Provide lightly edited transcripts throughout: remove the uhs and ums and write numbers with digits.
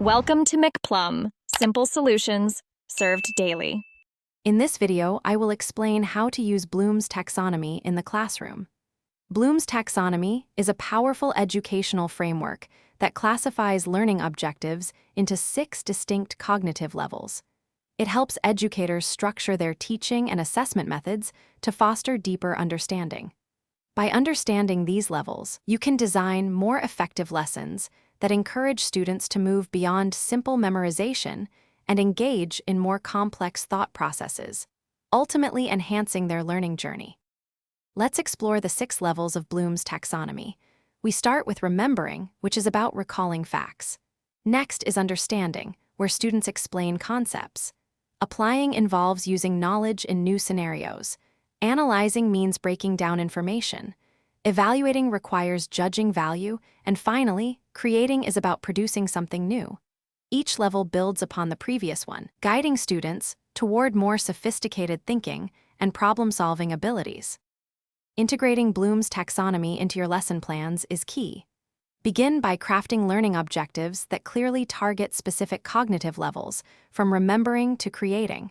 Welcome to McPlum, simple solutions served daily. In this video, I will explain how to use Bloom's taxonomy in the classroom. Bloom's taxonomy is a powerful educational framework that classifies learning objectives into 6 distinct cognitive levels. It helps educators structure their teaching and assessment methods to foster deeper understanding. By understanding these levels, you can design more effective lessons that encourage students to move beyond simple memorization and engage in more complex thought processes, ultimately enhancing their learning journey. Let's explore the 6 levels of Bloom's taxonomy. We start with remembering, which is about recalling facts. Next is understanding, where students explain concepts. Applying involves using knowledge in new scenarios. Analyzing means breaking down information. Evaluating requires judging value. And finally, creating is about producing something new. Each level builds upon the previous one, guiding students toward more sophisticated thinking and problem-solving abilities. Integrating Bloom's taxonomy into your lesson plans is key. Begin by crafting learning objectives that clearly target specific cognitive levels, from remembering to creating.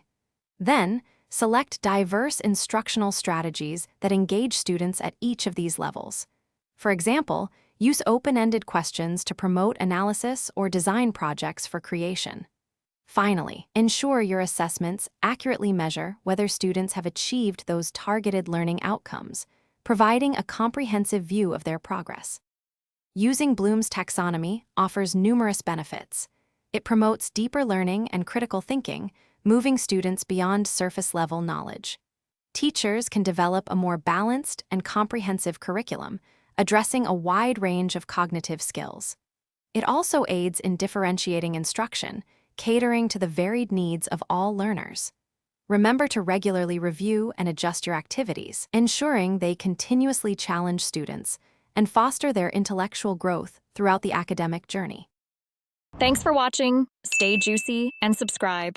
Then, select diverse instructional strategies that engage students at each of these levels. For example, use open-ended questions to promote analysis or design projects for creation. Finally, ensure your assessments accurately measure whether students have achieved those targeted learning outcomes, providing a comprehensive view of their progress. Using Bloom's taxonomy offers numerous benefits. It promotes deeper learning and critical thinking, moving students beyond surface-level knowledge. Teachers can develop a more balanced and comprehensive curriculum, addressing a wide range of cognitive skills. It also aids in differentiating instruction, catering to the varied needs of all learners. Remember to regularly review and adjust your activities, ensuring they continuously challenge students and foster their intellectual growth throughout the academic journey. Thanks for watching. Stay juicy and subscribe.